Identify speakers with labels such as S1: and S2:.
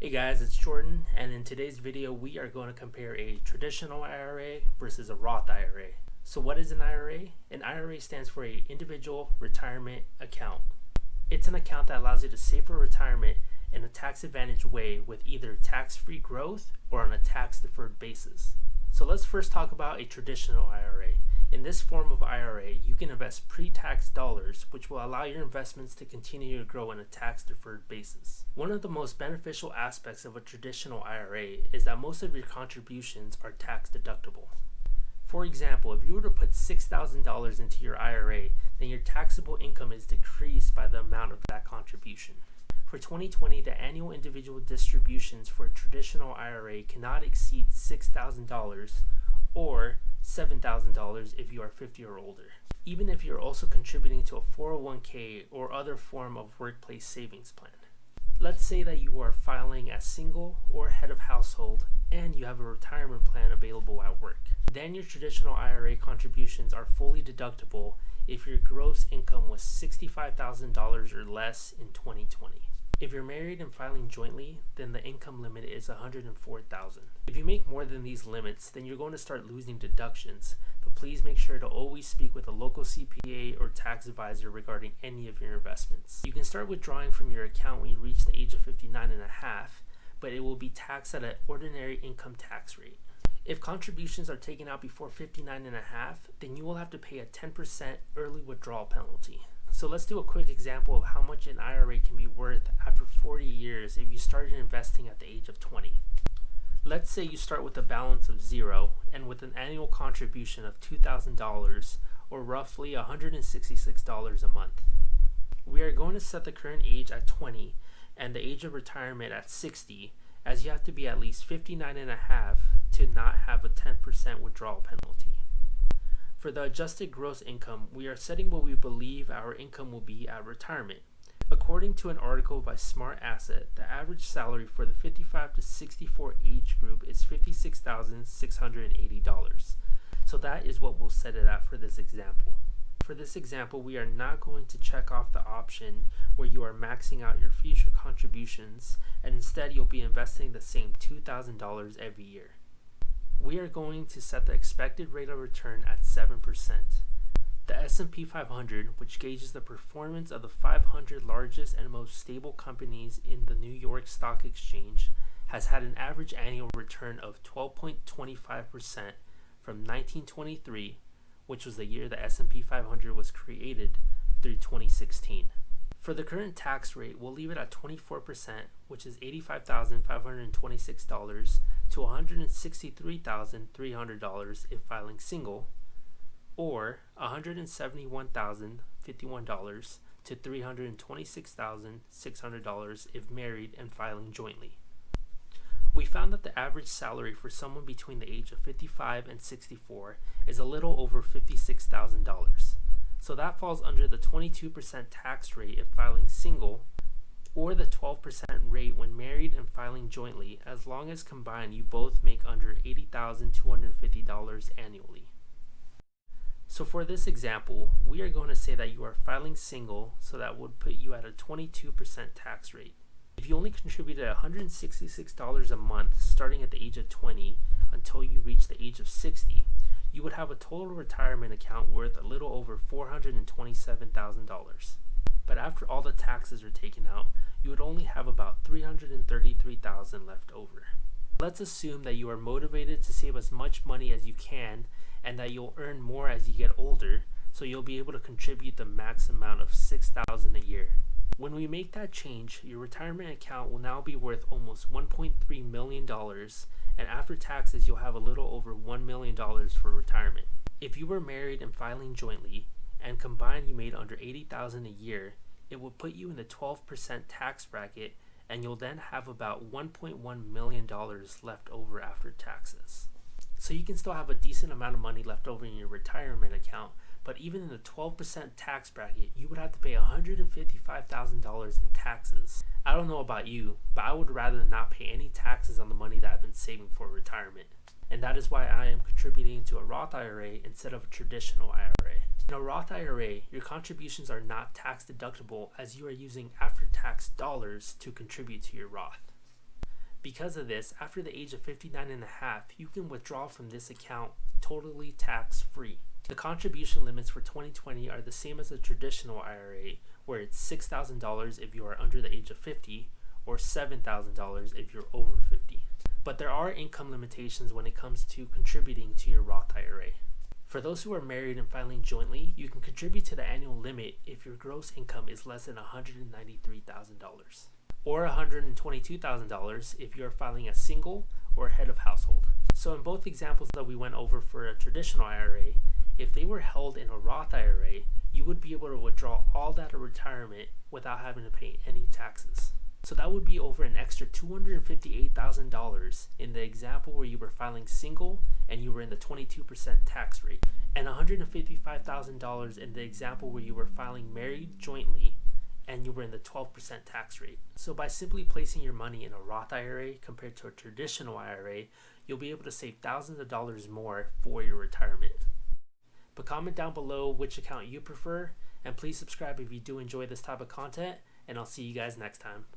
S1: Hey guys, it's Jordan, and in today's video we are going to compare a traditional IRA versus a Roth IRA. So what is an IRA? An IRA stands for an individual retirement account. It's an account that allows you to save for retirement in a tax-advantaged way with either tax-free growth or on a tax-deferred basis. So let's first talk about a traditional IRA. In this form of IRA, you can invest pre-tax dollars, which will allow your investments to continue to grow on a tax-deferred basis. One of the most beneficial aspects of a traditional IRA is that most of your contributions are tax deductible. For example, if you were to put $6,000 into your IRA, then your taxable income is decreased by the amount of that contribution. For 2020, the annual individual distributions for a traditional IRA cannot exceed $6,000 or $7,000 if you are 50 or older, even if you're also contributing to a 401k or other form of workplace savings plan. Let's say that you are filing as single or head of household and you have a retirement plan available at work. Then your traditional IRA contributions are fully deductible if your gross income was $65,000 or less in 2020. If you're married and filing jointly, then the income limit is $104,000. If you make more than these limits, then you're going to start losing deductions, but please make sure to always speak with a local CPA or tax advisor regarding any of your investments. You can start withdrawing from your account when you reach the age of 59 and a half, but it will be taxed at an ordinary income tax rate. If contributions are taken out before 59 and a half, then you will have to pay a 10% early withdrawal penalty. So let's do a quick example of how much an IRA can be worth after 40 years if you started investing at the age of 20. Let's say you start with a balance of $0 and with an annual contribution of $2,000 or roughly $166 a month. We are going to set the current age at 20 and the age of retirement at 60, as you have to be at least 59 and a half to not have a 10% withdrawal penalty. For the adjusted gross income, we are setting what we believe our income will be at retirement. According to an article by Smart Asset, the average salary for the 55 to 64 age group is $56,680. So that is what we'll set it at for this example. For this example, we are not going to check off the option where you are maxing out your future contributions, and instead you'll be investing the same $2,000 every year. We are going to set the expected rate of return at 7%. The S&P 500, which gauges the performance of the 500 largest and most stable companies in the New York Stock Exchange, has had an average annual return of 12.25% from 1923, which was the year the S&P 500 was created, through 2016. For the current tax rate, we'll leave it at 24%, which is $85,526 to $163,300 if filing single, or $171,051 to $326,600 if married and filing jointly. We found that the average salary for someone between the age of 55 and 64 is a little over $56,000. So that falls under the 22% tax rate if filing single, or the 12% rate when married and filing jointly, as long as combined you both make under $80,250 annually. So for this example, we are going to say that you are filing single, so that would put you at a 22% tax rate. If you only contributed $166 a month starting at the age of 20 until you reach the age of 60, you would have a total retirement account worth a little over $427,000. But after all the taxes are taken out, you would only have about $333,000 left over. Let's assume that you are motivated to save as much money as you can and that you'll earn more as you get older, so you'll be able to contribute the max amount of $6,000 a year. When we make that change, your retirement account will now be worth almost $1.3 million, and after taxes you'll have a little over $1 million for retirement. If you were married and filing jointly, and combined you made under $80,000 a year, it will put you in the 12% tax bracket, and you'll then have about $1.1 million left over after taxes. So you can still have a decent amount of money left over in your retirement account, but even in the 12% tax bracket, you would have to pay $155,000 in taxes. I don't know about you, but I would rather not pay any taxes on the money that I've been saving for retirement. And that is why I am contributing to a Roth IRA instead of a traditional IRA. In a Roth IRA, your contributions are not tax deductible as you are using after-tax dollars to contribute to your Roth. Because of this, after the age of 59 and a half, you can withdraw from this account totally tax-free. The contribution limits for 2020 are the same as a traditional IRA, where it's $6,000 if you are under the age of 50 or $7,000 if you're over 50. But there are income limitations when it comes to contributing to your Roth IRA. For those who are married and filing jointly, you can contribute to the annual limit if your gross income is less than $193,000, or $122,000 if you are filing as single or head of household. So in both examples that we went over for a traditional IRA, if they were held in a Roth IRA, you would be able to withdraw all that at retirement without having to pay any taxes. So that would be over an extra $258,000 in the example where you were filing single and you were in the 22% tax rate, and $155,000 in the example where you were filing married jointly and you were in the 12% tax rate. So by simply placing your money in a Roth IRA compared to a traditional IRA, you'll be able to save thousands of dollars more for your retirement. But comment down below which account you prefer, and please subscribe if you do enjoy this type of content, and I'll see you guys next time.